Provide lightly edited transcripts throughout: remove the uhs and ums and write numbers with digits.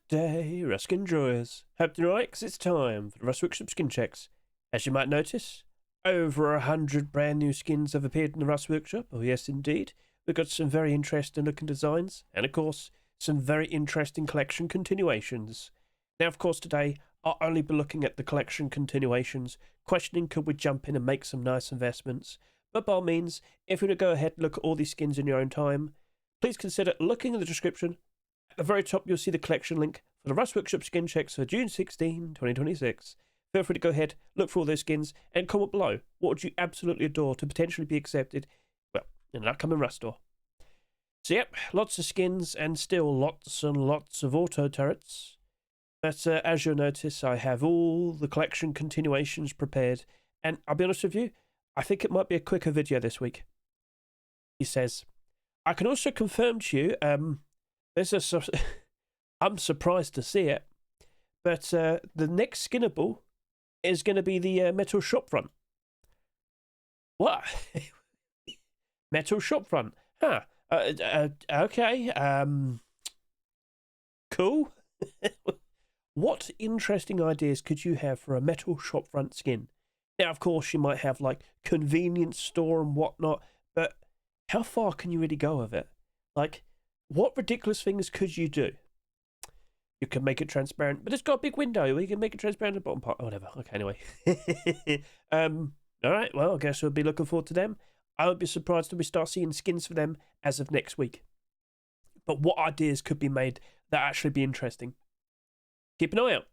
day, Rusk enjoyers. Hope you're right, 'cause it's time for the Rust Workshop skin checks. As you might notice, over 100 brand new skins have appeared in the Rust Workshop. Oh yes, indeed. We've got some very interesting looking designs, and of course, some very interesting collection continuations. Now, of course, today, I'll only be looking at the collection continuations, questioning could we jump in and make some nice investments. But by all means, if you want to go ahead and look at all these skins in your own time, please consider looking in the description. At the very top, you'll see the collection link for the Rust Workshop skin checks for June 16, 2026. Feel free to go ahead, look for all those skins, and comment below what would you absolutely adore to potentially be accepted, well, in an upcoming Rust store. So yep, lots of skins and still lots and lots of auto turrets. But as you'll notice, I have all the collection continuations prepared, and I'll be honest with you, I think it might be a quicker video this week. He says, I can also confirm to you, I'm surprised to see it, but the next Skinnable is going to be the metal shopfront. What? Metal shopfront? Huh. Okay. Cool. What interesting ideas could you have for a metal shopfront skin? Now, of course, you might have like convenience store and whatnot, but how far can you really go with it? Like, what ridiculous things could you do? You can make it transparent, but it's got a big window. You can make it transparent at the bottom part. Oh, whatever. Okay, anyway. All right, well, I guess we'll be looking forward to them. I won't be surprised if we start seeing skins for them as of next week. But what ideas could be made that actually be interesting? Keep an eye out.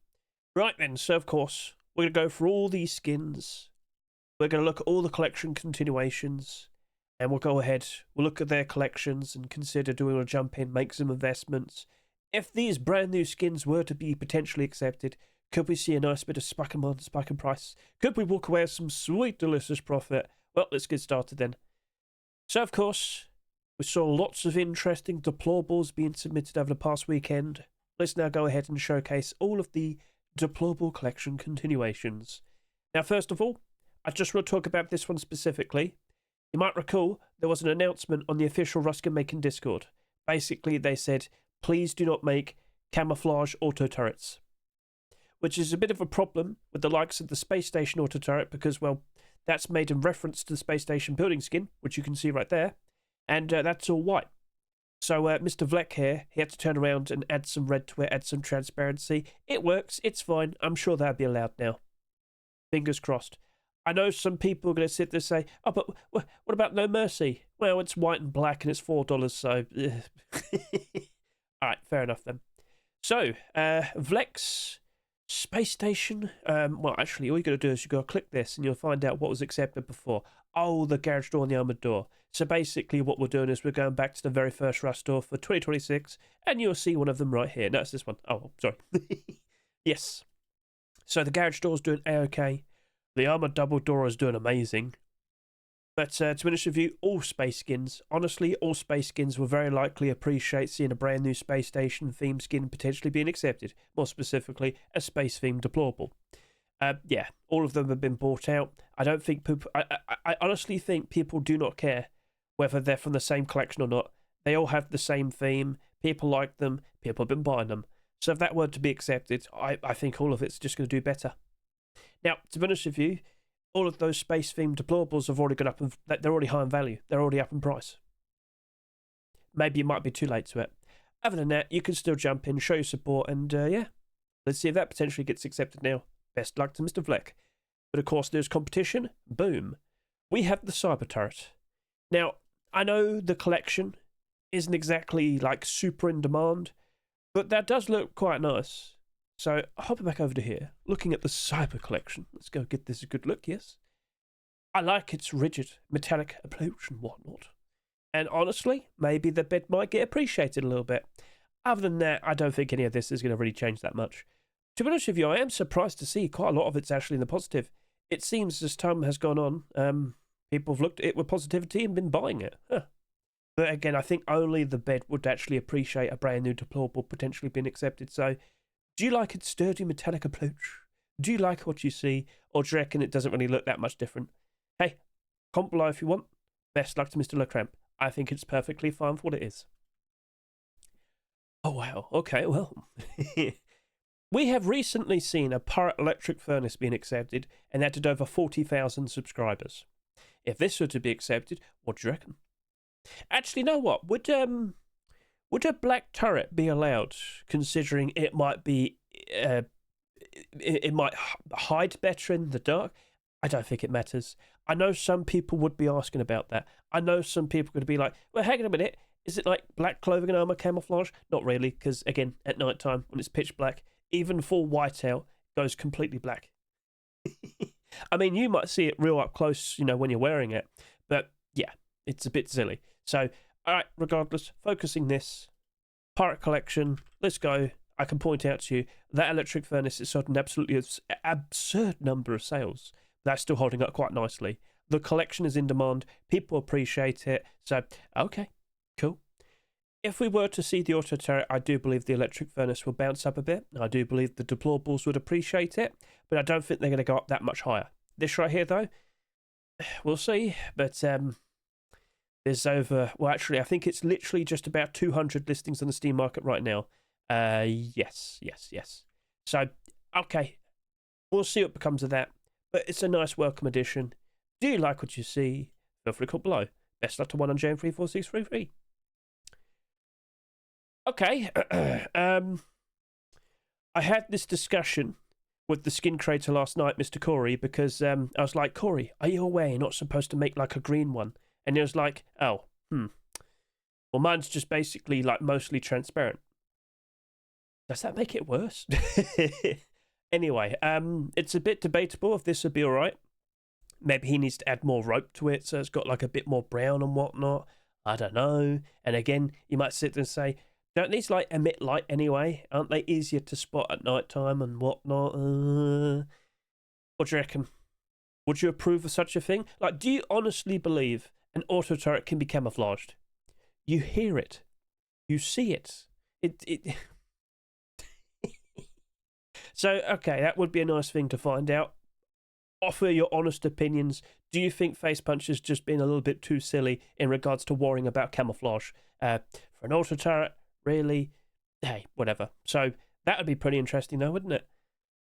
Right then, so of course, we're going to go for all these skins. We're going to look at all the collection continuations. And we'll go ahead, we'll look at their collections and consider doing a jump in, make some investments. If these brand new skins were to be potentially accepted, could we see a nice bit of spike in price? Could we walk away with some sweet, delicious profit? Well, let's get started then. So, of course, we saw lots of interesting deplorables being submitted over the past weekend. Let's now go ahead and showcase all of the deplorable collection continuations. Now, first of all, I just want to talk about this one specifically. You might recall there was an announcement on the official Rust making Discord. Basically, they said, please do not make camouflage auto turrets. Which is a bit of a problem with the likes of the space station auto turret because, well, that's made in reference to the space station building skin, which you can see right there. And that's all white. So Mr. Vlek here, he had to turn around and add some red to it, add some transparency. It works, it's fine. I'm sure that'll be allowed now. Fingers crossed. I know some people are going to sit there and say, oh, but what about No Mercy? Well, it's white and black and it's $4, so... Alright, fair enough then. So, Vlek's space station. Well, actually, all you got to do is you got to click this and you'll find out what was accepted before. Oh, the garage door and the armoured door. So basically what we're doing is we're going back to the very first Rust door for 2026, and you'll see one of them right here. No, it's this one. Oh, sorry. Yes. So the garage door's doing A-OK. The armoured double door is doing amazing. But to be honest with you, all space skins, honestly, all space skins will very likely appreciate seeing a brand new space station themed skin potentially being accepted. More specifically, a space themed deplorable. Yeah, all of them have been bought out. I don't think people... I honestly think people do not care whether they're from the same collection or not. They all have the same theme. People like them. People have been buying them. So if that were to be accepted, I think all of it's just going to do better. Now, to be honest with you, all of those space-themed deplorables have already gone up, and they're already high in value. They're already up in price. Maybe it might be too late to it. Other than that, you can still jump in, show your support, and yeah, let's see if that potentially gets accepted now. Best luck to Mr. Vlek. But of course, there's competition. Boom. We have the Cyberturret. Now, I know the collection isn't exactly like super in demand, but that does look quite nice. So, hopping back over to here, looking at the Cyber collection. Let's go get this a good look, yes. I like its rigid, metallic approach and whatnot. And honestly, maybe the bed might get appreciated a little bit. Other than that, I don't think any of this is going to really change that much. To be honest with you, I am surprised to see quite a lot of it's actually in the positive. It seems as time has gone on, people have looked at it with positivity and been buying it. Huh. But again, I think only the bed would actually appreciate a brand new deplorable potentially being accepted. So, do you like its sturdy metallic approach? Do you like what you see? Or do you reckon it doesn't really look that much different? Hey, comment below if you want. Best luck to Mr. LeCramp. I think it's perfectly fine for what it is. Oh, wow. Okay, well. We have recently seen a Pirate electric furnace being accepted, and that did over 40,000 subscribers. If this were to be accepted, what do you reckon? Actually, you know what? Would a black turret be allowed, considering it might be it might hide better in the dark? I don't think it matters. I know some people would be asking about that. I know some people could be like, well, hang on a minute. Is it like black clothing and armor camouflage? Not really, because again, at night time, when it's pitch black, even full whiteout goes completely black. I mean, you might see it real up close, you know, when you're wearing it. But yeah, it's a bit silly. So, all right, regardless, focusing this Pirate collection, let's go. I can point out to you that electric furnace is sold an absolutely absurd number of sales. That's still holding up quite nicely. The collection is in demand. People appreciate it. So, okay, cool. If we were to see the auto turret, I do believe the electric furnace will bounce up a bit. I do believe the Deployables would appreciate it, but I don't think they're going to go up that much higher. This right here, though, we'll see. But there's over, well, actually, I think it's literally just about 200 listings on the Steam market right now. Yes. So, okay, we'll see what becomes of that. But it's a nice welcome addition. Do you like what you see? Feel free to comment below. Best luck to 1on34633. Okay, I had this discussion with the skin creator last night, Mr. Corey, because I was like, Corey, are you aware you're not supposed to make like a green one? And he was like, oh, well, mine's just basically like mostly transparent. Does that make it worse? Anyway, it's a bit debatable if this would be all right. Maybe he needs to add more rope to it so it's got like a bit more brown and whatnot. I don't know. And again, you might sit there and say, don't these like emit light anyway? Aren't they easier to spot at night time and whatnot? What do you reckon? Would you approve of such a thing? Like, do you honestly believe an auto turret can be camouflaged? You hear it. You see it. So, okay, that would be a nice thing to find out. Offer your honest opinions. Do you think Face Punch has just been a little bit too silly in regards to worrying about camouflage? For an auto turret, really? Hey, whatever. So, that would be pretty interesting though, wouldn't it?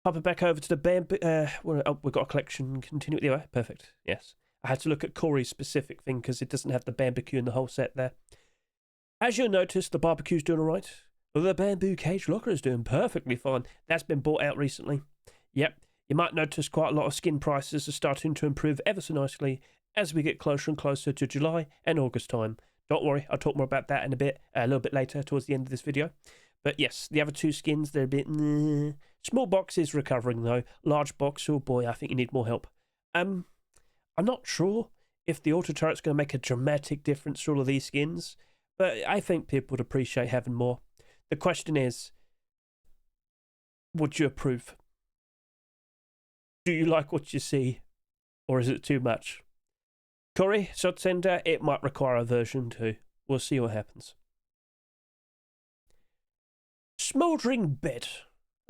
Pop it back over to the bamboo. We've got a collection. Continue. Anyway, perfect. Yes. I had to look at Corey's specific thing because it doesn't have the barbecue in the whole set there. As you'll notice, the barbecue's doing all right. The bamboo cage locker is doing perfectly fine. That's been bought out recently. Yep. You might notice quite a lot of skin prices are starting to improve ever so nicely as we get closer and closer to July and August time. Don't worry, I'll talk more about that in a little bit later towards the end of this video. But yes, the other two skins, they're a bit... Small box is recovering though. Large box, oh boy, I think you need more help. I'm not sure if the auto turret's going to make a dramatic difference to all of these skins, but I think people would appreciate having more. The question is, would you approve? Do you like what you see, or is it too much? Corey, Sotsender, it might require a version 2. We'll see what happens. Smouldering Bed.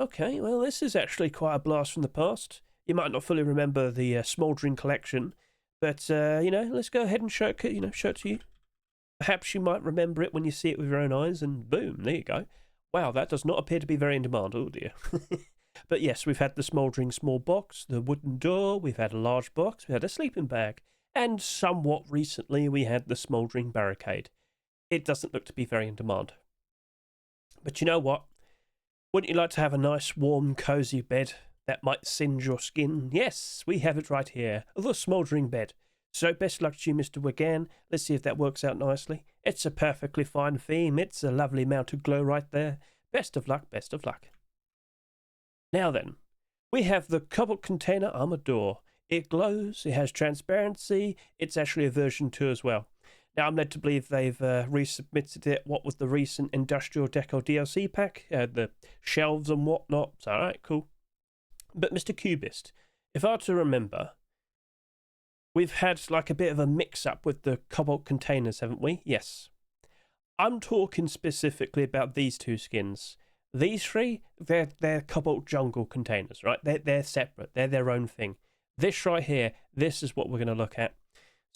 Okay, well, this is actually quite a blast from the past. You might not fully remember the Smouldering collection, but, you know, let's go ahead and show it to you. Perhaps you might remember it when you see it with your own eyes, and boom, there you go. Wow, that does not appear to be very in demand. Oh, dear. But yes, we've had the Smouldering small box, the wooden door, we've had a large box, we had a sleeping bag, and somewhat recently we had the Smouldering barricade. It doesn't look to be very in demand. But you know what? Wouldn't you like to have a nice, warm, cozy bed that might singe your skin? Yes, we have it right here, the Smouldering Bed. So best luck to you, Mr. Wigan. Let's see if that works out nicely. It's a perfectly fine theme. It's a lovely mounted glow right there. Best of luck, best of luck. Now then, we have the Cobalt container armor door. It glows, it has transparency, it's actually a version 2 as well. Now I'm led to believe they've resubmitted it, what with the recent Industrial Deco DLC pack, the shelves and whatnot. So, alright, cool. But Mr. Cubist, if I were to remember, we've had like a bit of a mix-up with the Cobalt containers, haven't we? Yes. I'm talking specifically about these two skins. These three, they're Cobalt Jungle containers, right? They're separate. They're their own thing. This right here, this is what we're going to look at.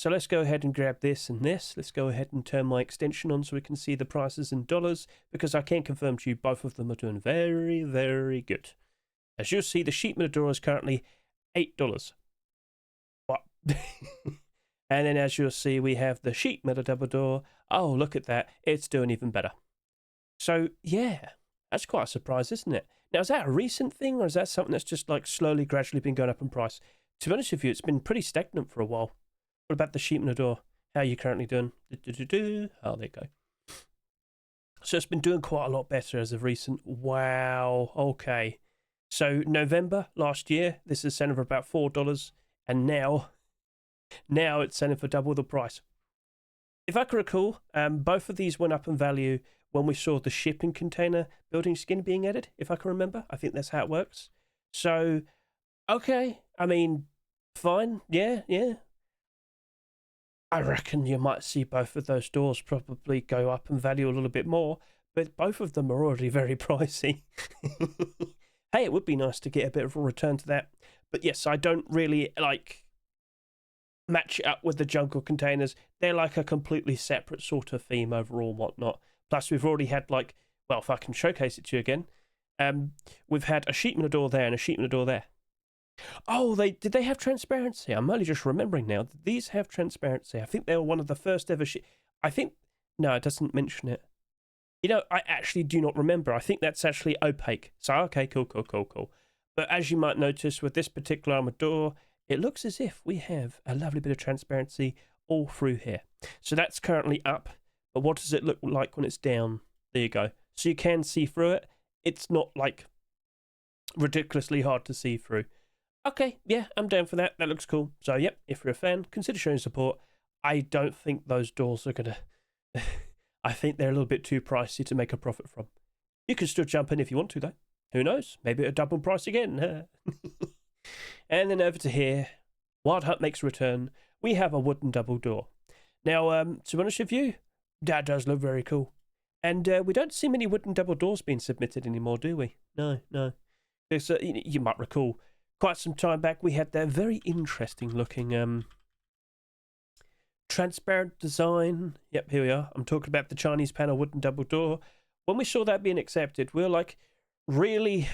So let's go ahead and grab this and this. Let's go ahead and turn my extension on so we can see the prices in dollars, because I can confirm to you both of them are doing very, very good. As you'll see, the sheet metal door is currently $8. What? And then as you'll see, we have the sheet metal double door. Oh, look at that. It's doing even better. So, yeah, that's quite a surprise, isn't it? Now, is that a recent thing, or is that something that's just like slowly, gradually been going up in price? To be honest with you, it's been pretty stagnant for a while. What about the sheet metal door? How are you currently doing? Oh, there you go. So it's been doing quite a lot better as of recent. Wow. Okay. So November last year, this is selling for about $4, and now it's selling for double the price. If I can recall, both of these went up in value when we saw the shipping container building skin being added, if I can remember. I think that's how it works. So, okay, I mean, fine, yeah. I reckon you might see both of those doors probably go up in value a little bit more, but both of them are already very pricey. Hey, it would be nice to get a bit of a return to that. But yes, I don't really match it up with the jungle containers. They're like a completely separate sort of theme overall and whatnot. Plus, we've already had well, if I can showcase it to you again, we've had a sheet metal door there and a sheet metal door there. Oh, did they have transparency? I'm only just remembering now. These have transparency. I think they were one of the first ever no, it doesn't mention it. You know, I actually do not remember. I think that's actually opaque. So, okay, cool. But as you might notice with this particular armored door, it looks as if we have a lovely bit of transparency all through here. So that's currently up. But what does it look like when it's down? There you go. So you can see through it. It's not like ridiculously hard to see through. Okay, yeah, I'm down for that. That looks cool. So, yep, if you're a fan, consider showing support. I don't think those doors are going to... I think they're a little bit too pricey to make a profit from. You can still jump in if you want to, though. Who knows? Maybe it'll double price again. And then over to here, Wild Hunt makes a return. We have a wooden double door. Now, to be honest with you, that does look very cool. And we don't see many wooden double doors being submitted anymore, do we? No. You might recall, quite some time back, we had that very interesting looking transparent design. Yep, here we are. I'm talking about the Chinese panel wooden double door. When we saw that being accepted, we were like really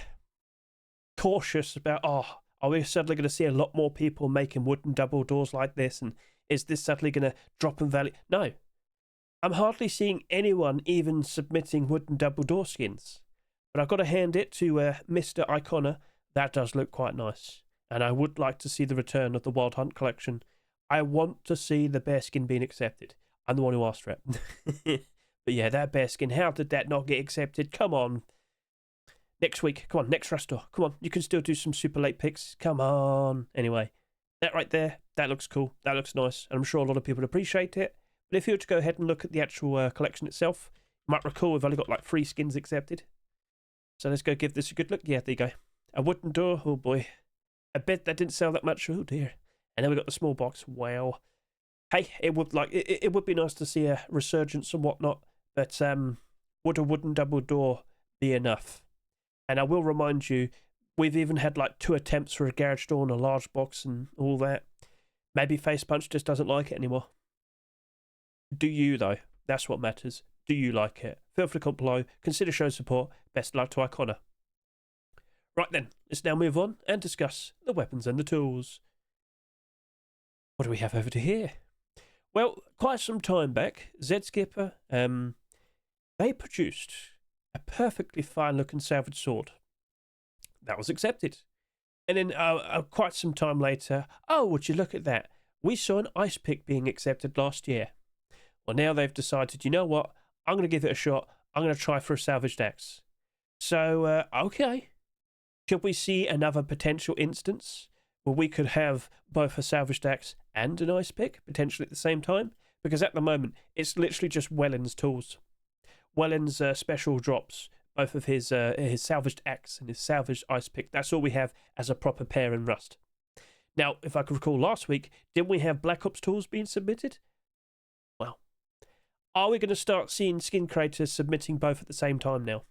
cautious about, are we suddenly going to see a lot more people making wooden double doors like this? And is this suddenly going to drop in value? No. I'm hardly seeing anyone even submitting wooden double door skins. But I've got to hand it to Mr. Icona. That does look quite nice. And I would like to see the return of the Wild Hunt collection. I want to see the bear skin being accepted. I'm the one who asked for it. But yeah, that bear skin, how did that not get accepted? Come on. Next week. Come on, next Rust Door. Come on, you can still do some super late picks. Come on. Anyway, that right there, that looks cool. That looks nice. And I'm sure a lot of people appreciate it. But if you were to go ahead and look at the actual collection itself, you might recall we've only got like 3 skins accepted. So let's go give this a good look. Yeah, there you go. A wooden door. Oh boy. A bed that didn't sell that much. Oh dear. And then we got the small box. Wow. Hey, it would be nice to see a resurgence and whatnot. But would a wooden double door be enough? And I will remind you, we've even had like 2 attempts for a garage door and a large box and all that. Maybe Face Punch just doesn't like it anymore. Do you, though? That's what matters. Do you like it? Feel free to comment below. Consider showing support. Best luck to Icona. Right then, let's now move on and discuss the weapons and the tools. What do we have over to here? Well, quite some time back, Zskipper, they produced a perfectly fine-looking salvage sword. That was accepted. And then quite some time later, oh, would you look at that? We saw an ice pick being accepted last year. Well, now they've decided, you know what? I'm going to give it a shot. I'm going to try for a salvaged axe. So, okay. Could we see another potential instance where we could have both a salvaged axe and an ice pick potentially at the same time? Because at the moment, it's literally just Welland's tools. Welland's special drops, both of his salvaged axe and his salvaged ice pick. That's all we have as a proper pair in Rust. Now, if I could recall last week, didn't we have Black Ops tools being submitted? Well, are we going to start seeing skin creators submitting both at the same time now?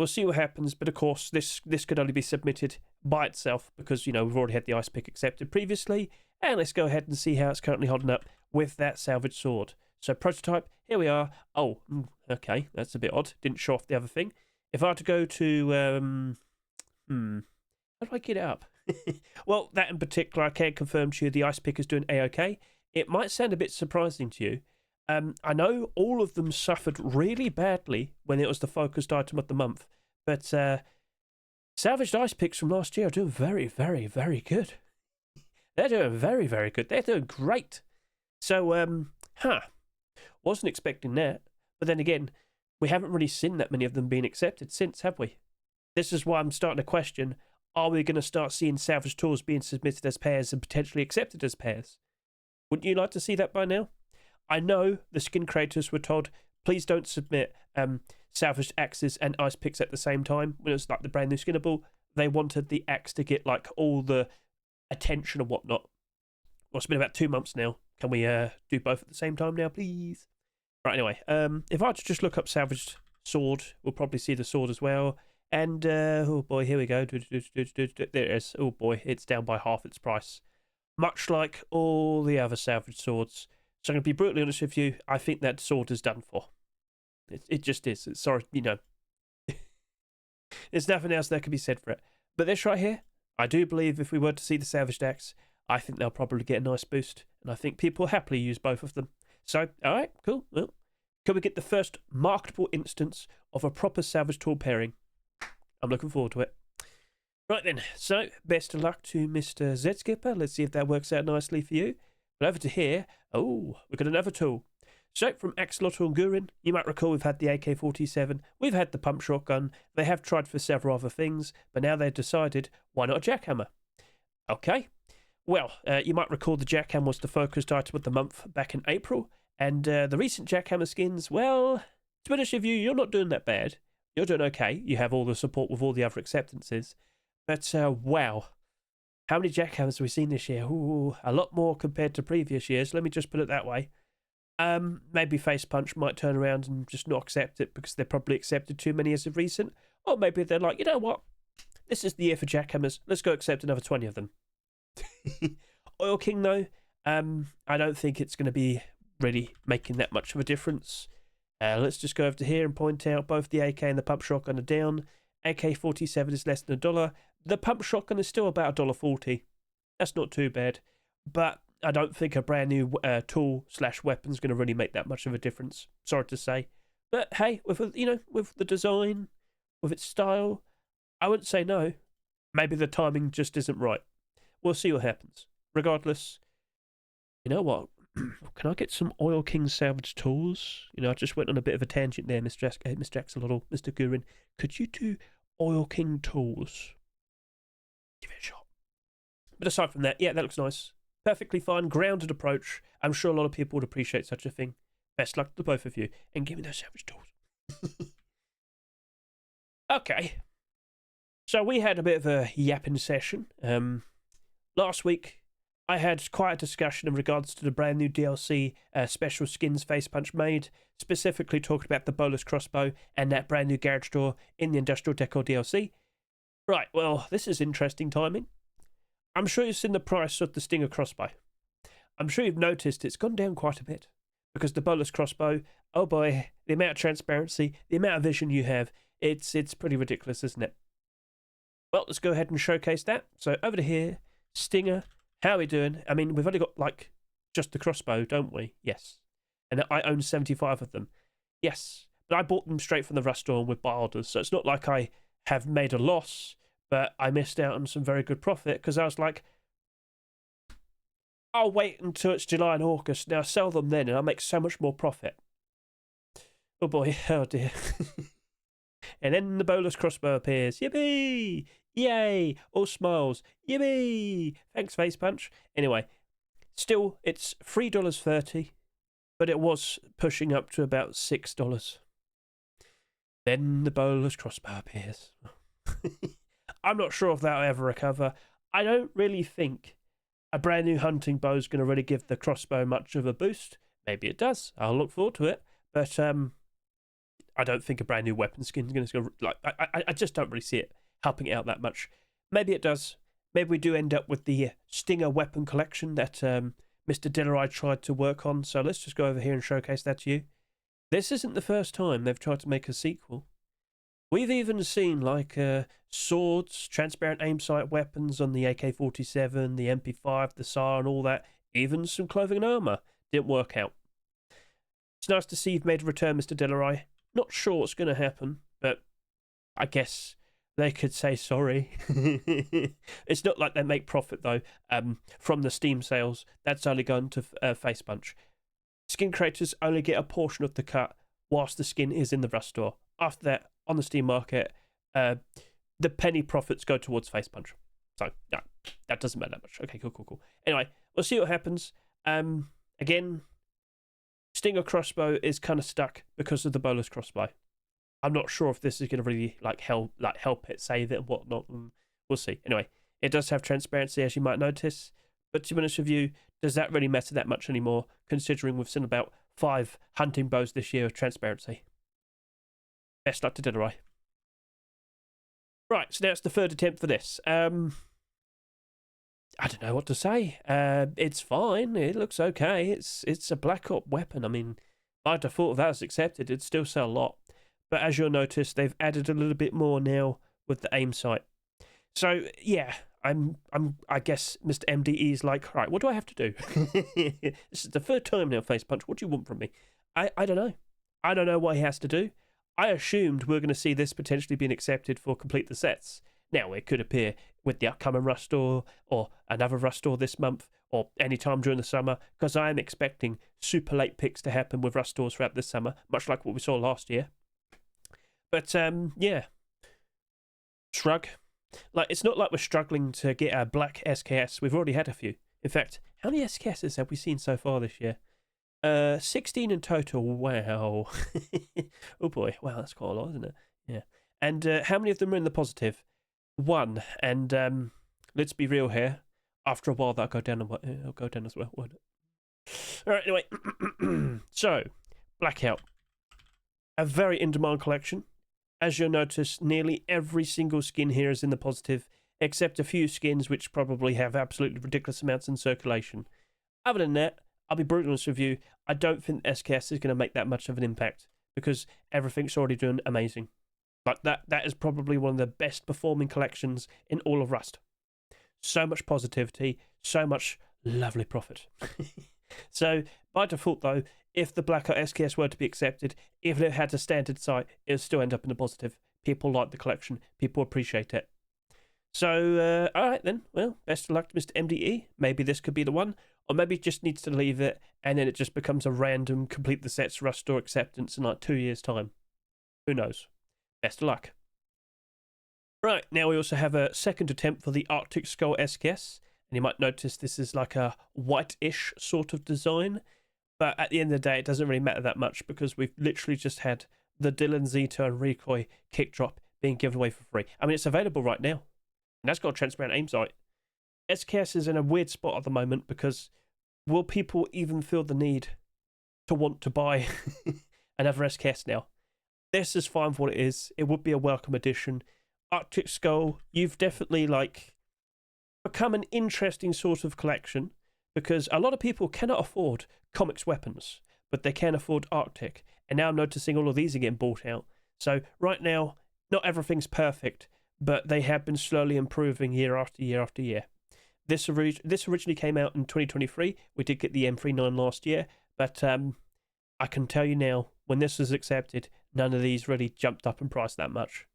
we'll see what happens. But of course, this could only be submitted by itself because, you know, we've already had the ice pick accepted previously. And let's go ahead and see how it's currently holding up with that salvage sword. So prototype, here we are. Oh, okay, that's a bit odd. Didn't show off the other thing. If I were to go to, how do I get it up? Well, that in particular, I can confirm to you the ice pick is doing A-OK. It might sound a bit surprising to you. I know all of them suffered really badly when it was the focused item of the month, but salvaged ice picks from last year are doing very, very, very good. They're doing very, very good. They're doing great. So, wasn't expecting that. But then again, we haven't really seen that many of them being accepted since, have we? This is why I'm starting to question, are we going to start seeing salvage tools being submitted as pairs and potentially accepted as pairs? Wouldn't you like to see that by now? I know the skin creators were told, please don't submit salvaged axes and ice picks at the same time. When it was like the brand new Skinnable, they wanted the axe to get like all the attention and whatnot. Well, it's been about 2 months now. Can we do both at the same time now, please? Right, anyway, if I were to just look up salvaged sword, we'll probably see the sword as well. And, oh boy, here we go. There it is. Oh boy, it's down by half its price. Much like all the other salvaged swords. So I'm going to be brutally honest with you, I think that sword is done for. It just is. Sorry, you know. There's nothing else that can be said for it. But this right here, I do believe if we were to see the salvaged axe, I think they'll probably get a nice boost. And I think people will happily use both of them. So, alright, cool. Well, can we get the first marketable instance of a proper salvage tool pairing? I'm looking forward to it. Right then, so best of luck to Mr. Zskipper. Let's see if that works out nicely for you. But over to here, oh, we've got another tool. So from Axolotl and Gurin, you might recall we've had the AK-47, we've had the pump shotgun, they have tried for several other things, but now they've decided, why not a jackhammer? Okay, well, you might recall the jackhammer was the focused item of the month back in April, and the recent jackhammer skins, well, to be honest with you, you're not doing that bad. You're doing okay, you have all the support with all the other acceptances, but wow. How many jackhammers have we seen this year? Ooh, a lot more compared to previous years. Let me just put it that way. Maybe Face Punch might turn around and just not accept it because they've probably accepted too many as of recent. Or maybe they're like, you know what? This is the year for jackhammers. Let's go accept another 20 of them. Oil King, though, I don't think it's going to be really making that much of a difference. Let's just go over to here and point out both the AK and the pump shotgun are down. AK-47 is less than $1. The pump shotgun is still about $1.40. That's not too bad. But I don't think a brand new tool/weapon is going to really make that much of a difference. Sorry to say. But hey, with the design, with its style, I wouldn't say no. Maybe the timing just isn't right. We'll see what happens. Regardless, you know what? Can I get some Oil King salvage tools? You know, I just went on a bit of a tangent there, Mr. Axolotl, Mr. Gurin. Could you do Oil King tools? Give it a shot. But aside from that, yeah, that looks nice. Perfectly fine, grounded approach. I'm sure a lot of people would appreciate such a thing. Best luck to both of you, and give me those salvage tools. Okay. So we had a bit of a yapping session. Last week, I had quite a discussion in regards to the brand new DLC special skins Face Punch made, specifically talking about the Bolus crossbow and that brand new garage door in the Industrial Decor DLC. Right, well, this is interesting timing. I'm sure you've seen the price of the Stinger crossbow. I'm sure you've noticed it's gone down quite a bit, because the Bolus crossbow, oh boy, the amount of transparency, the amount of vision you have, it's pretty ridiculous, isn't it? Well, let's go ahead and showcase that. So over to here, Stinger. How are we doing? I mean, we've only got, like, just the crossbow, don't we? Yes. And I own 75 of them. Yes. But I bought them straight from the Rustorm with buy orders, so it's not like I have made a loss, but I missed out on some very good profit, because I was like, I'll wait until it's July and August, now sell them then, and I'll make so much more profit. Oh boy, oh dear. And then the Bolus crossbow appears. Yippee! Yay! All smiles. Yippee! Thanks, Face Punch. Anyway, still, it's $3.30, but it was pushing up to about $6. Then the Bolus crossbow appears. I'm not sure if that'll ever recover. I don't really think a brand new hunting bow is going to really give the crossbow much of a boost. Maybe it does. I'll look forward to it. But I I don't think a brand new weapon skin is going to like. I just don't really see it helping it out that much. Maybe it does. Maybe we do end up with the Stinger weapon collection that Mr. Dillerai tried to work on. So let's just go over here and showcase that to you. This isn't the first time they've tried to make a sequel. We've even seen like swords, transparent aim sight weapons on the AK-47, the MP5, the SAR and all that. Even some clothing and armour. Didn't work out. It's nice to see you've made a return, Mr. Dillerai. Not sure what's going to happen, but I guess they could say sorry. It's not like they make profit, though, from the Steam sales. That's only gone to Face Punch. Skin creators only get a portion of the cut whilst the skin is in the Rust store. After that, on the Steam market, the penny profits go towards Face Punch. So, no, that doesn't matter that much. Okay, cool. Anyway, we'll see what happens. Again, Stinger crossbow is kind of stuck because of the bolus crossbow. I'm not sure if this is going to really help it save it and whatnot. We'll see. Anyway, it does have transparency, as you might notice. But to be honest with you, does that really matter that much anymore, considering we've seen about 5 hunting bows this year of transparency? Best luck to Dillerai. Right, so now it's the third attempt for this. I don't know what to say. It's fine. It looks okay. It's a Black Ops weapon. I mean, by default, if that was accepted, it'd still sell a lot. But as you'll notice, they've added a little bit more now with the aim sight. So yeah, I guess Mr. MDE is like, right, what do I have to do? This is the third time now, Face Punch. What do you want from me? I don't know. I don't know what he has to do. I assumed we're going to see this potentially being accepted for complete the sets. Now, it could appear with the upcoming Rust store or another Rust store this month or any time during the summer, because I am expecting super late picks to happen with Rust stores throughout this summer, much like what we saw last year. But, yeah. Shrug. Like, it's not like we're struggling to get a black SKS. We've already had a few. In fact, how many SKSs have we seen so far this year? 16 in total. Wow. Oh boy. Wow, that's quite a lot, isn't it? Yeah. And how many of them are in the positive? 1. And let's be real here. After a while, that'll go down. It'll go down as well, won't it? All right. Anyway, so Blackout, a very in-demand collection. As you'll notice, nearly every single skin here is in the positive, except a few skins which probably have absolutely ridiculous amounts in circulation. Other than that, I'll be brutally honest with you, I don't think SKS is going to make that much of an impact because everything's already doing amazing. Like that is probably one of the best performing collections in all of Rust. So much positivity, so much lovely profit. So by default though, if the Blackout SKS were to be accepted, even if it had a standard sight, it would still end up in the positive. People like the collection, people appreciate it. So alright then, well, best of luck to Mr. MDE. Maybe this could be the one, or maybe it just needs to leave it and then it just becomes a random complete the sets Rust store acceptance in like 2 years time. Who knows? Best of luck. Right, now we also have a second attempt for the Arctic Skull SKS. And you might notice this is like a white-ish sort of design. But at the end of the day, it doesn't really matter that much because we've literally just had the Dylan Zeta and Recoy kick drop being given away for free. I mean, it's available right now. And that's got a transparent aim sight. SKS is in a weird spot at the moment because will people even feel the need to want to buy another SKS now? This is fine for what it is. It would be a welcome addition. Arctic Skull, you've definitely like become an interesting sort of collection because a lot of people cannot afford comics weapons, but they can afford Arctic. And now I'm noticing all of these are getting bought out. So right now, not everything's perfect, but they have been slowly improving year after year after year. This originally came out in 2023. We did get the M39 last year, but I can tell you now, when this was accepted, none of these really jumped up in price that much.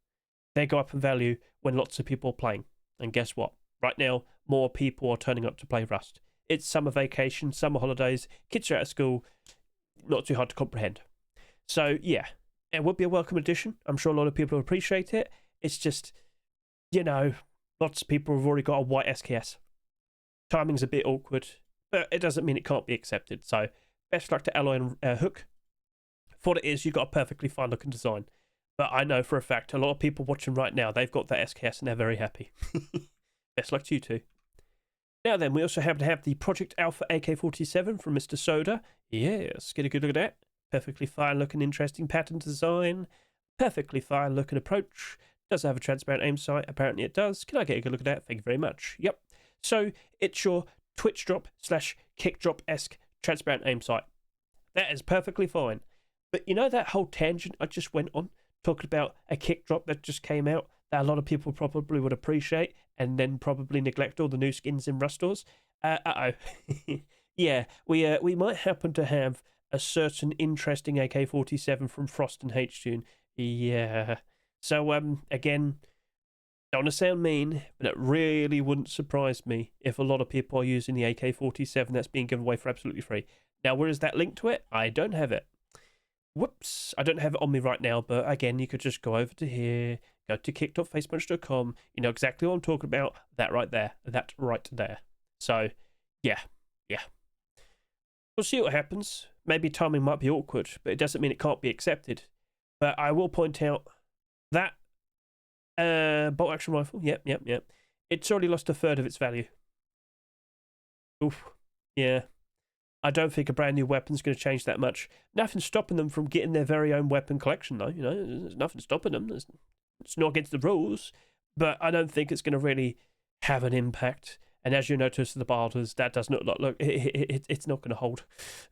They go up in value when lots of people are playing. And guess what? Right now, more people are turning up to play Rust. It's summer vacation, summer holidays, kids are out of school, not too hard to comprehend. So, yeah, it would be a welcome addition. I'm sure a lot of people appreciate it. It's just, you know, lots of people have already got a white SKS. Timing's a bit awkward, but it doesn't mean it can't be accepted. So, best luck to Alloy and Hook. For what it is, you've got a perfectly fine looking design. But I know for a fact, a lot of people watching right now, they've got that SKS and they're very happy. Best luck to you too. Now then, we also happen to have the Project Alpha AK-47 from Mr. Soda. Yes, get a good look at that. Perfectly fine looking, interesting pattern design. Perfectly fine looking approach. Does it have a transparent aim sight? Apparently it does. Can I get a good look at that? Thank you very much. Yep. So it's your twitch drop / kick drop-esque transparent aim sight. That is perfectly fine. But you know that whole tangent I just went on, talking about a kick drop that just came out that a lot of people probably would appreciate and then probably neglect all the new skins in Rustors? Yeah, we might happen to have a certain interesting AK-47 from Frost and HQM. Yeah. So, again, don't want to sound mean, but it really wouldn't surprise me if a lot of people are using the AK-47 that's being given away for absolutely free. Now, where is that link to it? I don't have it. Whoops, I don't have it on me right now, but again, you could just go over to here, go to kick.facepunch.com. You know exactly what I'm talking about. That right there. That right there. So, yeah. We'll see what happens. Maybe timing might be awkward, but it doesn't mean it can't be accepted. But I will point out that bolt action rifle, yep. It's already lost a third of its value. Oof. Yeah. I don't think a brand new weapon's going to change that much. Nothing's stopping them from getting their very own weapon collection, though. You know, there's nothing stopping them. It's not against the rules, but I don't think it's going to really have an impact. And as you notice, the barders, that does not look. It's not going to hold.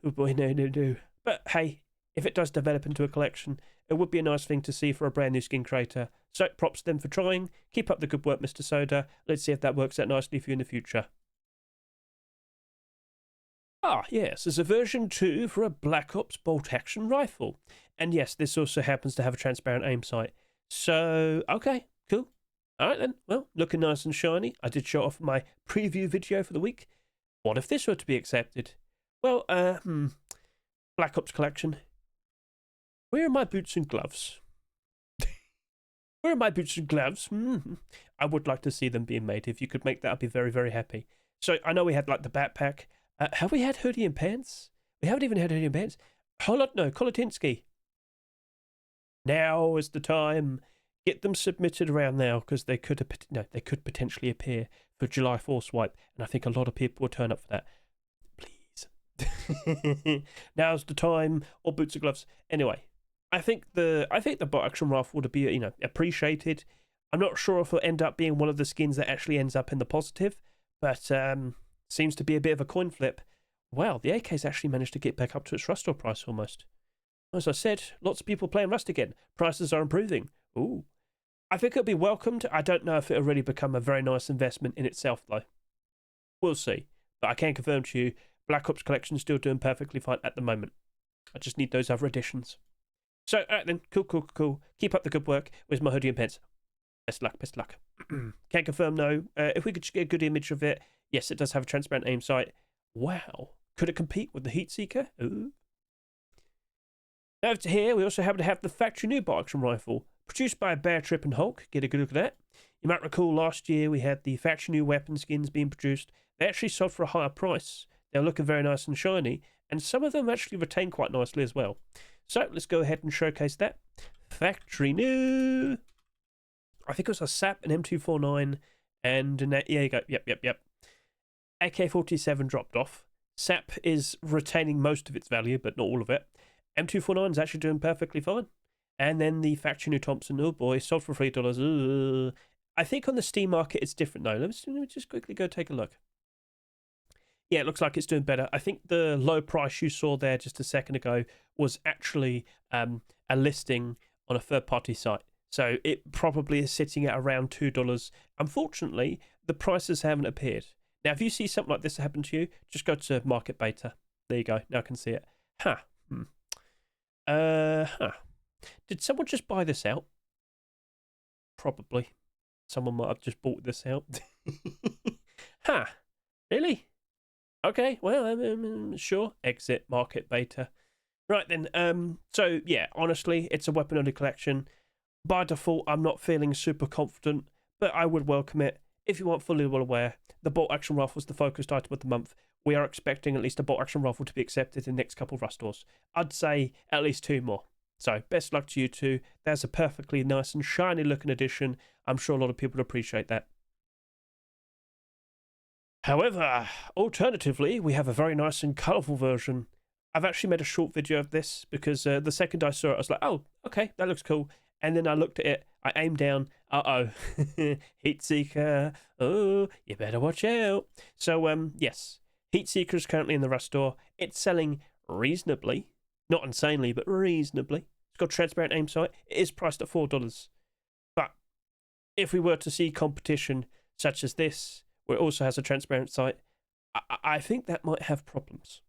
Oh boy, no. But hey, if it does develop into a collection, it would be a nice thing to see for a brand new skin creator. So props to them for trying. Keep up the good work, Mr. Soda. Let's see if that works out nicely for you in the future. Ah, yes, there's a version 2 for a Black Ops bolt-action rifle. And yes, this also happens to have a transparent aim sight. So, okay, cool. All right then, well, looking nice and shiny. I did show off my preview video for the week. What if this were to be accepted? Well, Black Ops collection. Where are my boots and gloves? Where are my boots and gloves? I would like to see them being made. If you could make that, I'd be very, very happy. So, I know we had like the backpack. Have we had hoodie and pants? We haven't even had hoodie and pants. No, Kolotinsky. Now is the time. Get them submitted around now because they could potentially appear for July 4th swipe, and I think a lot of people will turn up for that. Please. Now's the time. Or boots and gloves. Anyway, I think the bolt action rifle would be appreciated. I'm not sure if it'll end up being one of the skins that actually ends up in the positive, but seems to be a bit of a coin flip. Wow, the AK's actually managed to get back up to its Rustore price almost. As I said, lots of people playing Rust again. Prices are improving. Ooh. I think it'll be welcomed. I don't know if it'll really become a very nice investment in itself, though. We'll see. But I can confirm to you, Black Ops Collection's still doing perfectly fine at the moment. I just need those other additions. So, alright then. Cool. Keep up the good work. Where's my hoodie and pants? Best luck. Can't confirm, no. If we could just get a good image of it, yes, it does have a transparent aim sight. Wow. Could it compete with the Heat Seeker? Ooh. Over to here, we also happen to have the factory new bolt action rifle. Produced by Bear Trip and Hulk. Get a good look at that. You might recall last year we had the factory new weapon skins being produced. They actually sold for a higher price. They're looking very nice and shiny. And some of them actually retain quite nicely as well. So let's go ahead and showcase that. Factory new. I think it was a SAP, an M249, and an... Yeah, you go. Yep. AK-47 dropped off. SAP is retaining most of its value, but not all of it. M249 is actually doing perfectly fine. And then the factory new Thompson, oh boy, sold for $3. I think on the Steam market it's different though. Let me just quickly go take a look. Yeah, it looks like it's doing better. I think the low price you saw there just a second ago was actually a listing on a third-party site. So it probably is sitting at around $2. Unfortunately, the prices haven't appeared. Now, if you see something like this happen to you, just go to Market Beta. There you go. Now I can see it. Did someone just buy this out? Probably. Someone might have just bought this out. Really? Okay, well, sure. Exit Market Beta. Right then, so yeah, honestly, it's a weapon only collection. By default, I'm not feeling super confident, but I would welcome it. If you aren't fully well aware, the bolt action rifle is the focused item of the month. We are expecting at least a bolt action rifle to be accepted in the next couple of Rustores. I'd say at least 2 more. So, best luck to you two. There's a perfectly nice and shiny looking edition. I'm sure a lot of people appreciate that. However, alternatively, we have a very nice and colourful version. I've actually made a short video of this because the second I saw it, I was like, oh, okay, that looks cool. And then I looked at it, I aimed down, uh-oh, Heat Seeker, oh, you better watch out. So, yes, Heat Seeker is currently in the Rust store. It's selling reasonably, not insanely, but reasonably. It's got transparent aim sight. It is priced at $4. But if we were to see competition such as this, where it also has a transparent sight, I think that might have problems.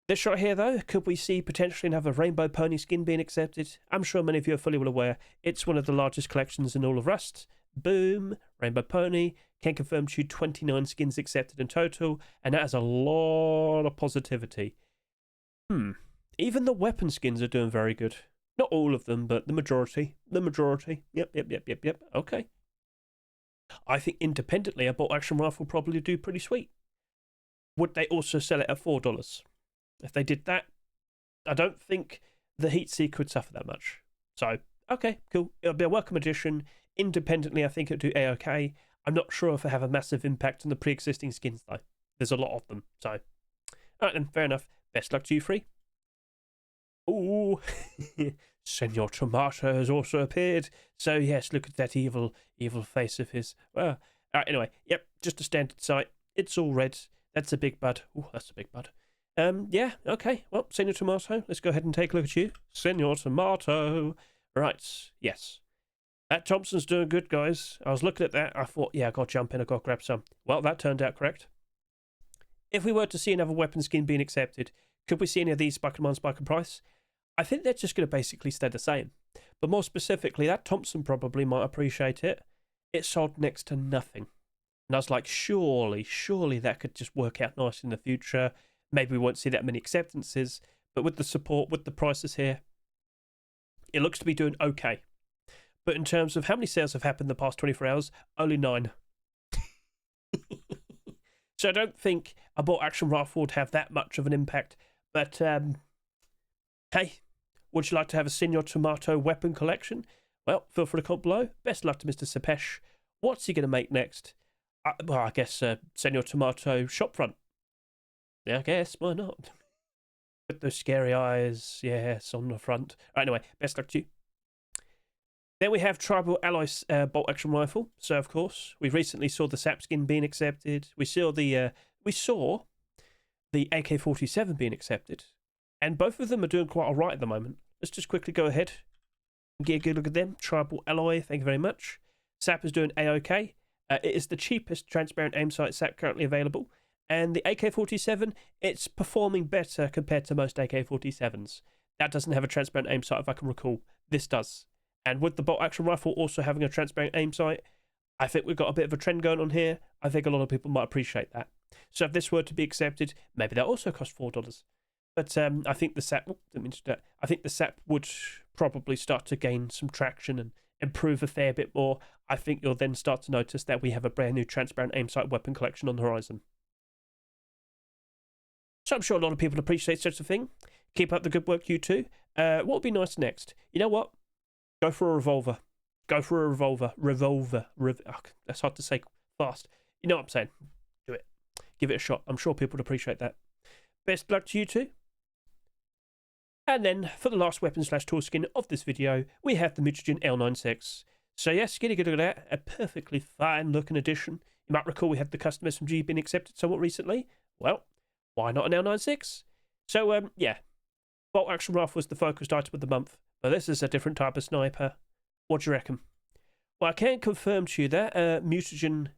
This shot here, though, could we see potentially another Rainbow Pony skin being accepted? I'm sure many of you are fully well aware. It's one of the largest collections in all of Rust. Boom, Rainbow Pony. Can confirm to you 29 skins accepted in total, and that has a lot of positivity. Even the weapon skins are doing very good. Not all of them, but the majority. The majority. Yep. Okay. I think independently, a bolt action rifle will probably do pretty sweet. Would they also sell it at $4? If they did that, I don't think the Heat Seeker would suffer that much. So, okay, cool. It'll be a welcome addition. Independently, I think it'll do A-OK. I'm not sure if it have a massive impact on the pre-existing skins, though. There's a lot of them, so. All right, then, fair enough. Best luck to you three. Ooh, Señor Tomato has also appeared. So, yes, look at that evil face of his. Well, all right, anyway, yep, just a standard sight. It's all red. That's a big bud. Ooh, that's a big bud. Yeah, okay. Well, Señor Tomato, let's go ahead and take a look at you. Señor Tomato. Right, yes. That Thompson's doing good, guys. I was looking at that. I thought, yeah, I got to jump in. I got to grab some. Well, that turned out correct. If we were to see another weapon skin being accepted, could we see any of these spike demand, spike in price? I think they're just going to basically stay the same. But more specifically, that Thompson probably might appreciate it. It sold next to nothing. And I was like, surely that could just work out nice in the future. Maybe we won't see that many acceptances, but with the support, with the prices here, it looks to be doing okay. But in terms of how many sales have happened in the past 24 hours, only 9. So I don't think a bolt action rifle would have that much of an impact. But, hey, would you like to have a Señor Tomato weapon collection? Well, feel free to comment below. Best luck to Mr. A.P.H.A. What's he going to make next? Well, I guess Señor Tomato shopfront. Yeah, I guess. Why not? With those scary eyes, yes, on the front. Right, anyway, best luck to you. Then we have Tribal Alloys bolt action rifle. So, of course, we recently saw the SAP skin being accepted. We saw the AK-47 being accepted. And both of them are doing quite all right at the moment. Let's just quickly go ahead and get a good look at them. Tribal Alloy, thank you very much. SAP is doing A-OK. It is the cheapest transparent aim sight SAP currently available. And the AK-47, it's performing better compared to most AK-47s. That doesn't have a transparent aim sight, if I can recall. This does. And with the bolt action rifle also having a transparent aim sight, I think we've got a bit of a trend going on here. I think a lot of people might appreciate that. So if this were to be accepted, maybe that also costs $4. But I think the SAP, I think the SAP would probably start to gain some traction and improve a fair bit more. I think you'll then start to notice that we have a brand new transparent aim sight weapon collection on the horizon. So I'm sure a lot of people appreciate such a thing. Keep up the good work, you too. What would be nice next? You know what? Go for a revolver. Go for a revolver. That's hard to say fast. You know what I'm saying? Do it. Give it a shot. I'm sure people would appreciate that. Best luck to you too. And then, for the last weapon/tool skin of this video, we have the Mutagen L96. So yes, get a good look at that. A perfectly fine looking addition. You might recall we had the custom SMG being accepted somewhat recently. Well, why not an L96? So, yeah. Bolt action rifle was the focused item of the month. But this is a different type of sniper. What do you reckon? Well, I can confirm to you that Mutagen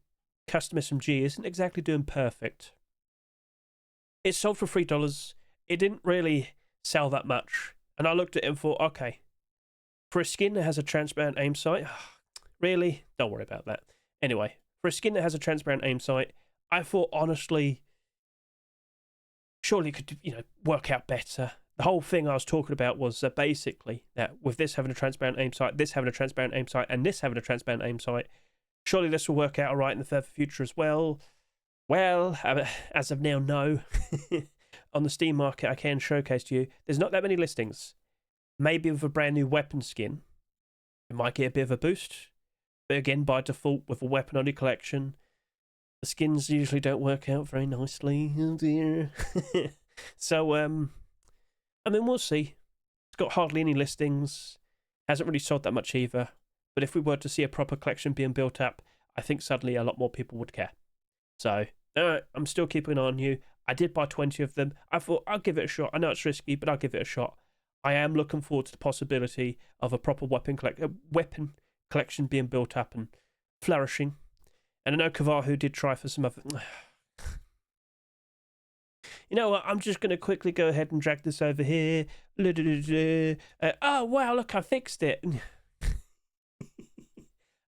custom SMG isn't exactly doing perfect. It sold for $3. It didn't really sell that much. And I looked at it and thought, okay, for a skin that has a transparent aim sight, really? Don't worry about that. Anyway, for a skin that has a transparent aim sight, I thought, honestly, surely it could, work out better. The whole thing I was talking about was basically that with this having a transparent aim sight, this having a transparent aim sight, and this having a transparent aim sight, surely this will work out all right in the further future as well. Well, as of now, no. On the Steam market, I can showcase to you, there's not that many listings. Maybe with a brand new weapon skin, it might get a bit of a boost. But again, by default, with a weapon-only collection, the skins usually don't work out very nicely. Oh dear. So, I mean, we'll see. It's got hardly any listings. Hasn't really sold that much either. But if we were to see a proper collection being built up, I think suddenly a lot more people would care. So, I'm still keeping an eye on you. I did buy 20 of them. I thought I'll give it a shot. I know it's risky, but I'll give it a shot. I am looking forward to the possibility of a proper weapon collection being built up and flourishing. And I know Kavahu did try for some other... You know what, I'm just going to quickly go ahead and drag this over here. Oh, wow, look, I fixed it.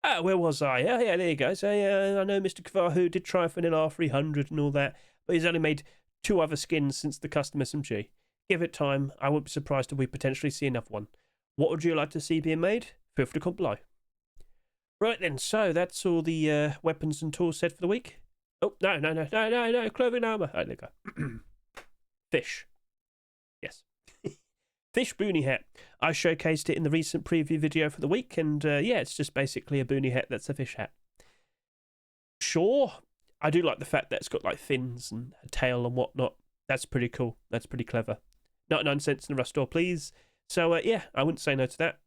Oh, where was I? Oh, yeah, there you go. So, I know Mr. Kavahu did try for an LR300 and all that, but he's only made 2 other skins since the custom SMG. Give it time. I wouldn't be surprised if we potentially see another one. What would you like to see being made? Feel free to comment below. Right then, so that's all the weapons and tools said for the week. Oh, no, clothing armour. Oh, there you go. Fish. Yes. Fish Boonie hat. I showcased it in the recent preview video for the week, and yeah, it's just basically a Boonie hat that's a fish hat. Sure, I do like the fact that it's got like fins and a tail and whatnot. That's pretty cool. That's pretty clever. 99 cents in the rust store, please. So, yeah, I wouldn't say no to that.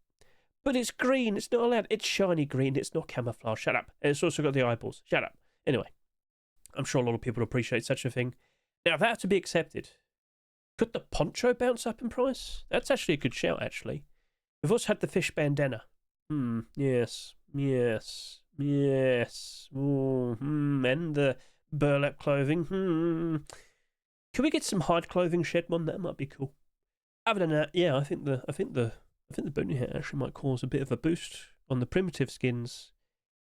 But it's green. It's not allowed. It's shiny green. It's not camouflage. Shut up. And it's also got the eyeballs. Shut up. Anyway, I'm sure a lot of people appreciate such a thing. Now, if that had to be accepted, could the poncho bounce up in price? That's actually a good shout, actually. We've also had the fish bandana. Yes. Ooh, and the burlap clothing. Can we get some hide clothing, Shedmon? That might be cool. Other than that, yeah, I think the Boonie hat actually might cause a bit of a boost on the primitive skins.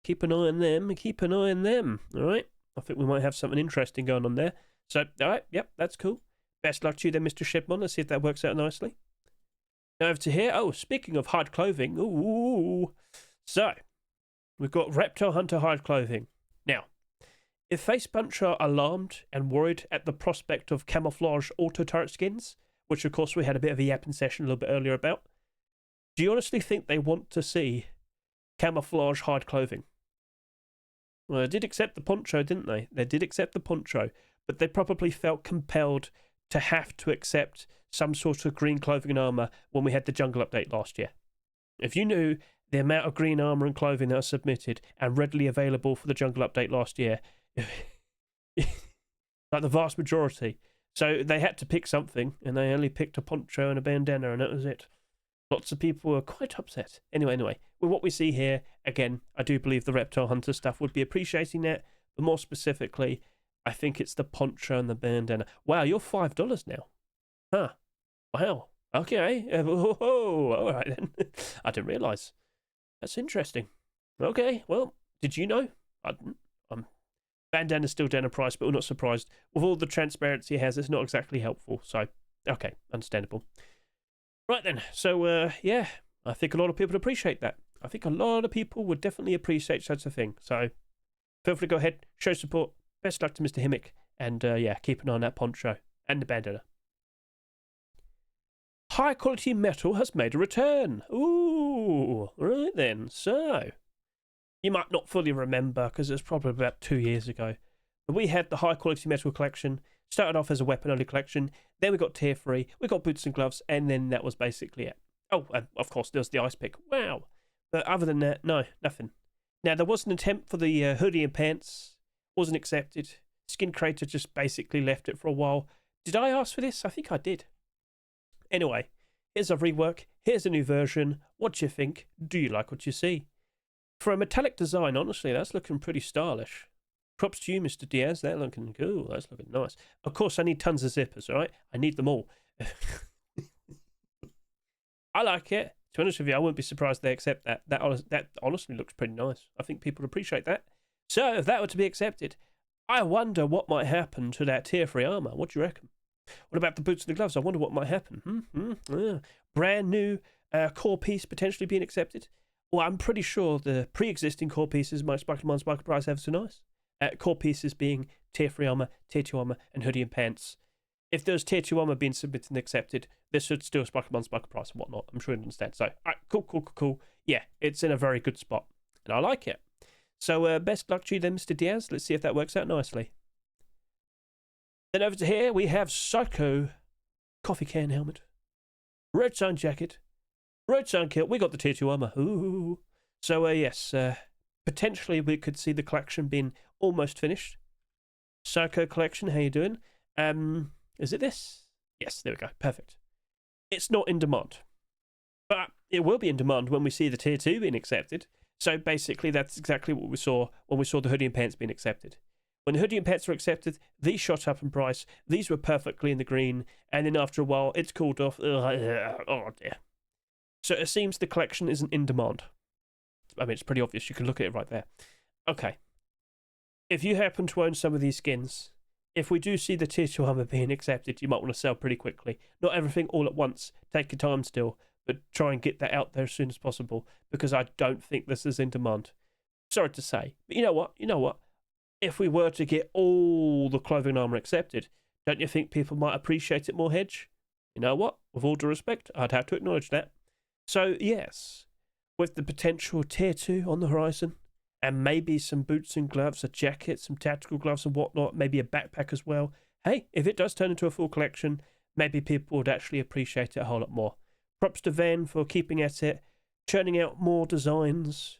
Keep an eye on them. All right. I think we might have something interesting going on there. So, all right, yep, that's cool. Best luck to you then, Mr. Shedmon. Let's see if that works out nicely. Now over to here. Oh, speaking of hide clothing. Ooh. So, we've got Reptile Hunter hide clothing. Now, if Face Bunch are alarmed and worried at the prospect of camouflage auto turret skins, which of course we had a bit of a yapping session a little bit earlier about, do you honestly think they want to see camouflage hide clothing? Well, they did accept the poncho, didn't they? They did accept the poncho, but they probably felt compelled to have to accept some sort of green clothing and armour when we had the jungle update last year. If you knew the amount of green armour and clothing that was submitted and readily available for the jungle update last year, like the vast majority. So they had to pick something, and they only picked a poncho and a bandana, and that was it. Lots of people were quite upset. Anyway, with what we see here, again, I do believe the Reptile Hunter stuff would be appreciating that, but more specifically, I think it's the poncho and the bandana. Wow, you're $5 now. Huh. Wow. Okay. All right then. I didn't realise. That's interesting. Okay, well, did you know? I didn't. Bandana's still down in price, but we're not surprised. With all the transparency it has, it's not exactly helpful. So, okay, understandable. Right then, so, yeah, I think a lot of people appreciate that. I think a lot of people would definitely appreciate such a thing. So, feel free to go ahead, show support. Best luck to Mr. Himmick, and, yeah, keep an eye on that poncho and the bandana. High quality metal has made a return. Ooh, right then, so... You might not fully remember, because it was probably about 2 years ago. But we had the high-quality metal collection. Started off as a weapon-only collection. Then we got Tier 3. We got boots and gloves. And then that was basically it. Oh, and of course, there's the ice pick. Wow. But other than that, no, nothing. Now, there was an attempt for the hoodie and pants. Wasn't accepted. Skin Creator just basically left it for a while. Did I ask for this? I think I did. Anyway, here's a rework. Here's a new version. What do you think? Do you like what you see? For a metallic design, honestly, that's looking pretty stylish. Props to you, Mr. Diaz. That's looking cool. That's looking nice. Of course, I need tons of zippers, all right? I need them all. I like it. To be honest with you, I wouldn't be surprised if they accept that. That honestly looks pretty nice. I think people appreciate that. So, if that were to be accepted, I wonder what might happen to that Tier 3 armour. What do you reckon? What about the boots and the gloves? I wonder what might happen. Yeah. Brand new core piece potentially being accepted. Well, I'm pretty sure the pre-existing core pieces might sparkle my sparkle price ever so nice. Core pieces being Tier 3 armour, Tier 2 armour, and hoodie and pants. If there's Tier 2 armour being submitted and accepted, this should still sparkle my sparkle price and whatnot. I'm sure you understand. So, all right, cool. Yeah, it's in a very good spot, and I like it. So, best luck to you then, Mr. Diaz. Let's see if that works out nicely. Then over to here, we have Psycho coffee can helmet. Roadsign jacket, Roadsign kilt. We got the tier 2 armor. Ooh. So, yes, potentially we could see the collection being almost finished. Psycho collection, how you doing? Is it this? Yes, there we go. Perfect. It's not in demand, but it will be in demand when we see the tier 2 being accepted. So basically, that's exactly what we saw when we saw the hoodie and pants being accepted. When the hoodie and pants were accepted, these shot up in price. These were perfectly in the green, and then after a while, it's cooled off. Oh dear. So it seems the collection isn't in demand. I mean, it's pretty obvious. You can look at it right there. Okay. If you happen to own some of these skins, if we do see the tier 2 armor being accepted, you might want to sell pretty quickly. Not everything all at once. Take your time still, but try and get that out there as soon as possible, because I don't think this is in demand. Sorry to say. But you know what? You know what? If we were to get all the clothing and armor accepted, don't you think people might appreciate it more, Hedge? You know what? With all due respect, I'd have to acknowledge that. So, yes, with the potential tier 2 on the horizon, and maybe some boots and gloves, a jacket, some tactical gloves and whatnot, maybe a backpack as well. Hey, if it does turn into a full collection, maybe people would actually appreciate it a whole lot more. Props to Van for keeping at it, churning out more designs.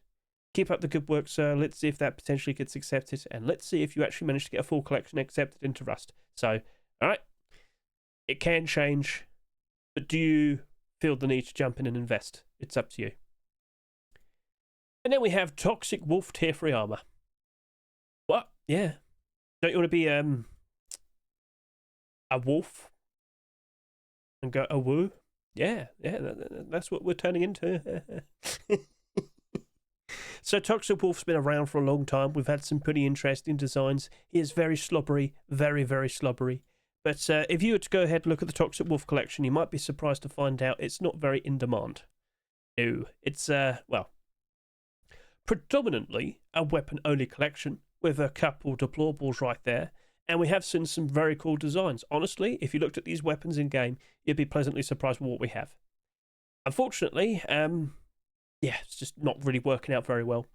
Keep up the good work, sir. Let's see if that potentially gets accepted, and let's see if you actually manage to get a full collection accepted into Rust. So, alright, it can change, but do you feel the need to jump in and invest? It's up to you. And then we have Toxic Wolf Tier 3 armor. What? Yeah. Don't you want to be a wolf and go a woo? Yeah, that's what we're turning into. So Toxic Wolf's been around for a long time. We've had some pretty interesting designs. He is very slobbery, very, very slobbery. But if you were to go ahead and look at the Toxic Wolf collection, you might be surprised to find out it's not very in demand. No, it's, well, predominantly a weapon-only collection with a couple deployables right there. And we have seen some very cool designs. Honestly, if you looked at these weapons in-game, you'd be pleasantly surprised with what we have. Unfortunately, yeah, it's just not really working out very well.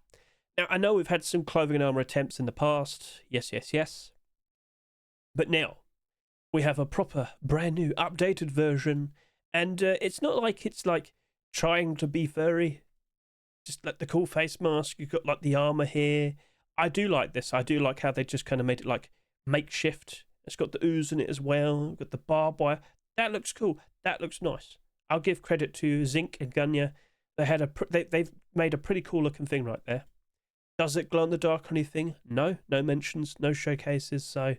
Now, I know we've had some clothing and armor attempts in the past. Yes. But now, we have a proper, brand new, updated version. And it's not like it's like trying to be furry. Just like the cool face mask. You've got like the armor here. I do like this. I do like how they just kind of made it like makeshift. It's got the ooze in it as well. Got the barbed wire. That looks cool. That looks nice. I'll give credit to Zinc and Gunya. They've made a pretty cool looking thing right there. Does it glow in the dark or anything? No mentions, no showcases. So,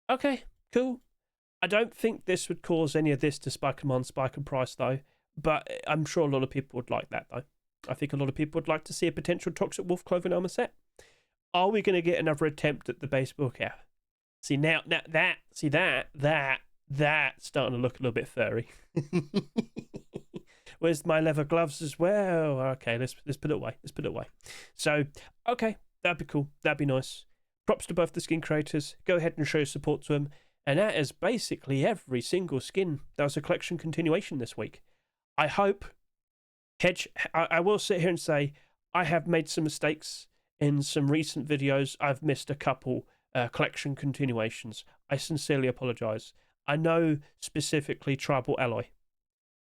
okay, cool. I don't think this would cause any of this to spike in price though. But I'm sure a lot of people would like that though. I think a lot of people would like to see a potential Toxic Wolf clothing armor set. Are we going to get another attempt at the base book out? See that's starting to look a little bit furry. Where's my leather gloves as well? Okay, let's put it away. Let's put it away. So, okay, that'd be cool. That'd be nice. Props to both the skin creators. Go ahead and show your support to them. And that is basically every single skin that was a collection continuation this week. I hope, Hedge, I will sit here and say I have made some mistakes in some recent videos. I've missed a couple collection continuations. I sincerely apologise. I know specifically Tribal Alloy.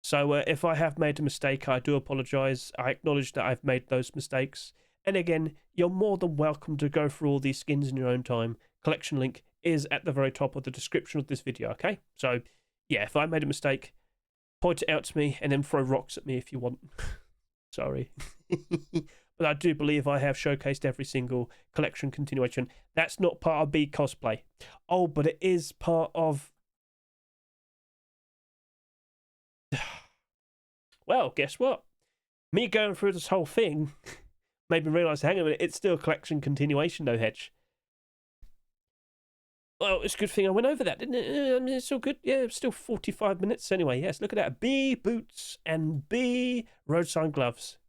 So if I have made a mistake, I do apologise. I acknowledge that I've made those mistakes. And again, you're more than welcome to go through all these skins in your own time. Collection link is at the very top of the description of this video, okay? So, yeah, if I made a mistake, point it out to me and then throw rocks at me if you want. Sorry. But I do believe I have showcased every single collection continuation. That's not part of B cosplay. Oh, but it is part of... Well, guess what? Me going through this whole thing made me realise, hang on a minute, it's still a collection continuation though, Hedge. Well, it's a good thing I went over that, didn't it? I mean, it's still good. Yeah, it's still 45 minutes anyway. Yes, look at that. B boots and B Roadsign gloves.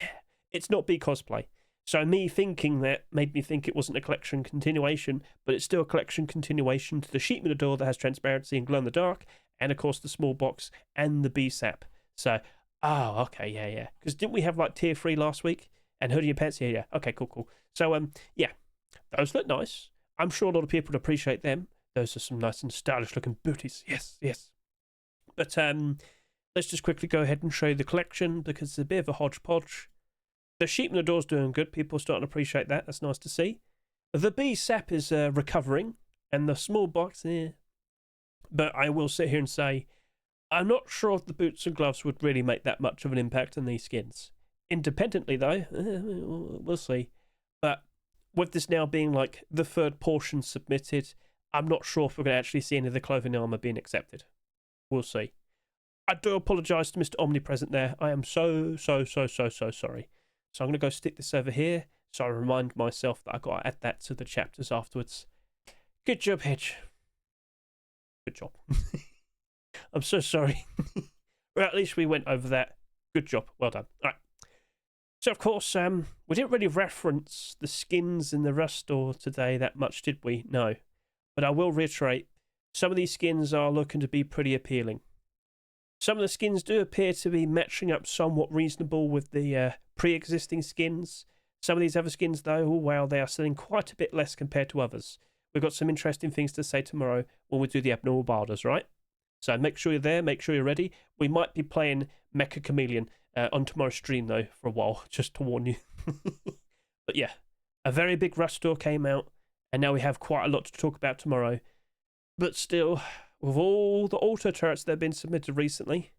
Yeah, it's not B cosplay. So me thinking that made me think it wasn't a collection continuation, but it's still a collection continuation to the sheet metal door that has transparency and glow in the dark, and of course the small box and the B sap. So, oh, okay, yeah. Because didn't we have like tier 3 last week? And hoodie and pants? Yeah. Okay, cool. So, yeah, those look nice. I'm sure a lot of people would appreciate them. Those are some nice and stylish looking booties. Yes. But, let's just quickly go ahead and show you the collection because it's a bit of a hodgepodge. The sheep in the door's doing good. People are starting to appreciate that. That's nice to see. The bee sap is recovering, and the small box, But I will sit here and say, I'm not sure if the boots and gloves would really make that much of an impact on these skins. Independently, though, we'll see. But with this now being like the third portion submitted, I'm not sure if we're going to actually see any of the clothing armor being accepted. We'll see. I do apologise to Mr. Omnipresent there. I am so sorry. So I'm going to go stick this over here so I remind myself that I've got to add that to the chapters afterwards. Good job, Hedge. Good job. I'm so sorry. Well, at least we went over that. Good job. Well done. All right. So, of course, we didn't really reference the skins in the Rust store today that much, did we? No. But I will reiterate, some of these skins are looking to be pretty appealing. Some of the skins do appear to be matching up somewhat reasonable with the pre-existing skins. Some of these other skins, though, oh wow, they are selling quite a bit less compared to others. We've got some interesting things to say tomorrow when we do the abnormal barders, right? So make sure you're there, make sure you're ready. We might be playing Mecha Chameleon on tomorrow's stream, though, for a while, just to warn you. But yeah, a very big Rust store came out, and now we have quite a lot to talk about tomorrow. But still, with all the auto turrets that have been submitted recently,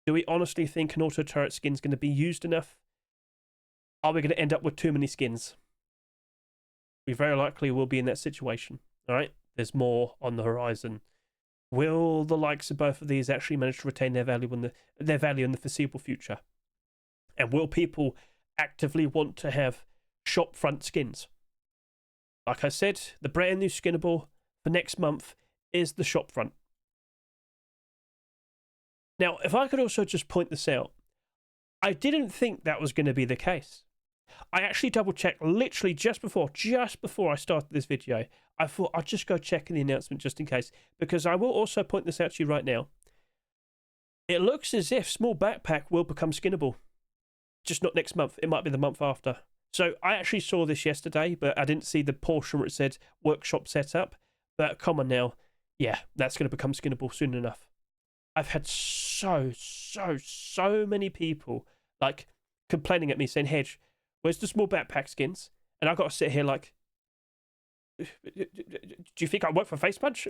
do we honestly think an auto turret skin is going to be used enough? Are we going to end up with too many skins? We very likely will be in that situation. All right, there's more on the horizon. Will the likes of both of these actually manage to retain their value in the foreseeable future? And will people actively want to have shop front skins? Like I said, the brand new Skinnable for next month is the shop front. Now, if I could also just point this out, I didn't think that was going to be the case. I actually double-checked literally just before I started this video. I thought I'd just go check in the announcement just in case, because I will also point this out to you right now. It looks as if Small Backpack will become skinnable. Just not next month. It might be the month after. So I actually saw this yesterday, but I didn't see the portion where it said workshop setup. But come on now. Yeah, that's going to become skinnable soon enough. I've had so many people like complaining at me saying, Hedge, where's the small backpack skins? And I've got to sit here like, do you think I work for Face Punch?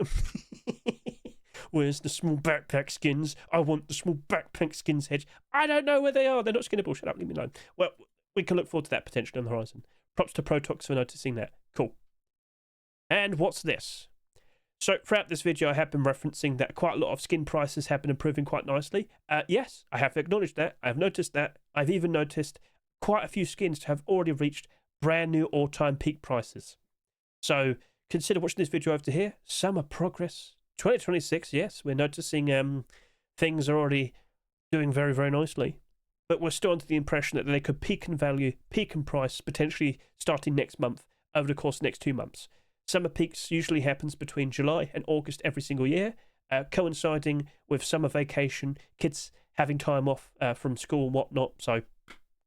Where's the small backpack skins? I want the small backpack skins, Hedge. I don't know where they are. They're not skinnable. Shut up, leave me alone. Well, we can look forward to that potentially on the horizon. Props to Protox for noticing that. Cool. And what's this? So throughout this video, I have been referencing that quite a lot of skin prices have been improving quite nicely. Yes, I have acknowledged that. I have noticed that. I've even noticed quite a few skins to have already reached brand new all-time peak prices. So consider watching this video over to here. Summer progress 2026. Yes, we're noticing things are already doing very, very nicely. But we're still under the impression that they could peak in value, peak in price, potentially starting next month over the course of the next 2 months. Summer peaks usually happens between July and August every single year, coinciding with summer vacation, kids having time off from school and whatnot. So,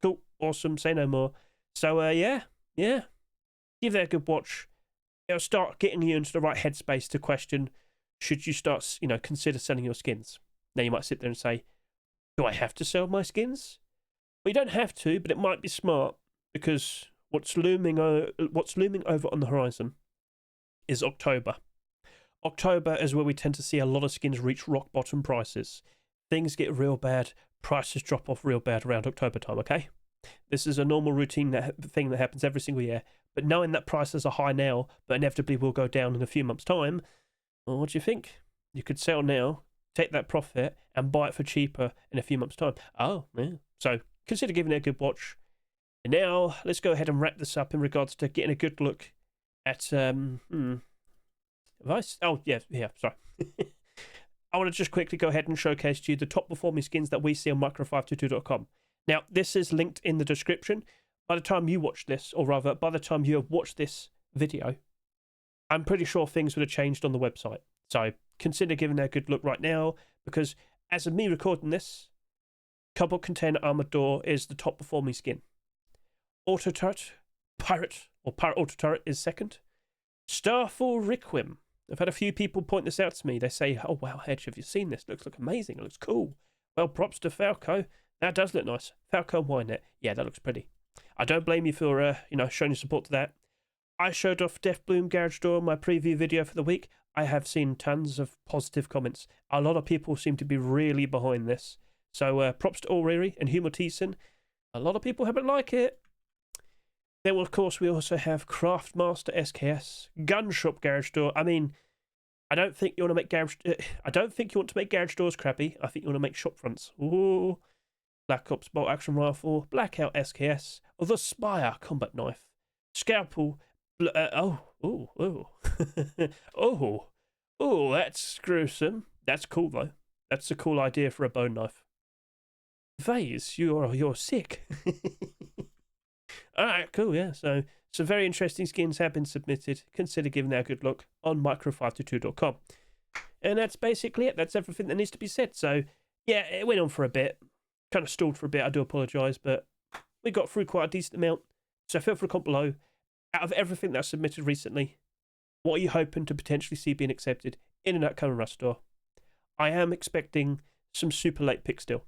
cool, awesome, say no more. So, yeah, give that a good watch. It'll start getting you into the right headspace to question, should you start, consider selling your skins? Now you might sit there and say, do I have to sell my skins? Well, you don't have to, but it might be smart because what's looming over on the horizon is October. October is where we tend to see a lot of skins reach rock bottom prices. Things get real bad, prices drop off real bad around October time, okay? This is a normal routine thing that happens every single year, but knowing that prices are high now, but inevitably will go down in a few months' time, well, what do you think? You could sell now, take that profit, and buy it for cheaper in a few months' time. Oh, yeah. So consider giving it a good watch. And now, let's go ahead and wrap this up in regards to getting a good look at, sorry. I want to just quickly go ahead and showcase to you the top performing skins that we see on micro522.com. Now, this is linked in the description. By the time you watch this, or rather, by the time you have watched this video, I'm pretty sure things would have changed on the website. So consider giving it a good look right now, because as of me recording this, Cobalt Container Armored Door is the top performing skin. Auto Turret, Pirate Auto Turret is second. Starfall Requiem. I've had a few people point this out to me. They say, oh wow, Hedge, have you seen this? Looks amazing. It looks cool. Well, props to Falco. That does look nice. Falco Winet. Yeah, that looks pretty. I don't blame you for, showing your support to that. I showed off Death Bloom Garage Door in my preview video for the week. I have seen tons of positive comments. A lot of people seem to be really behind this. So props to O'Reilly and Humor Thiessen. A lot of people haven't liked it. Then, of course, we also have Craftmaster SKS, Gun Shop Garage Door. I mean, I don't think you want to make garage doors crappy. I think you want to make shop fronts. Ooh. Black Ops Bolt Action Rifle, Blackout SKS, The Spire Combat Knife, Scalpel. Oh, that's gruesome. That's cool though. That's a cool idea for a bone knife. Vase, you're sick. All right, cool. Yeah, so some very interesting skins have been submitted. Consider giving that a good look on micro522.com. And that's basically it. That's everything that needs to be said. So yeah, it went on for a bit. Kind of stalled for a bit. I do apologise, but we got through quite a decent amount. So feel free to comment below. Out of everything that's submitted recently, what are you hoping to potentially see being accepted in an upcoming Rust store? I am expecting some super late picks still.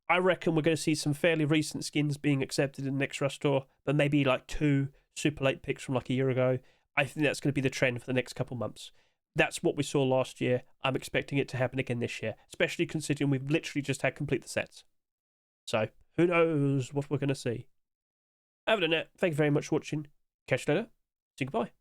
I reckon we're going to see some fairly recent skins being accepted in the next Rust store, but maybe like 2 super late picks from like a year ago. I think that's going to be the trend for the next couple months. That's what we saw last year. I'm expecting it to happen again this year, especially considering we've literally just had complete the sets. So, who knows what we're going to see. Other than that, thank you very much for watching. Catch you later. Say goodbye.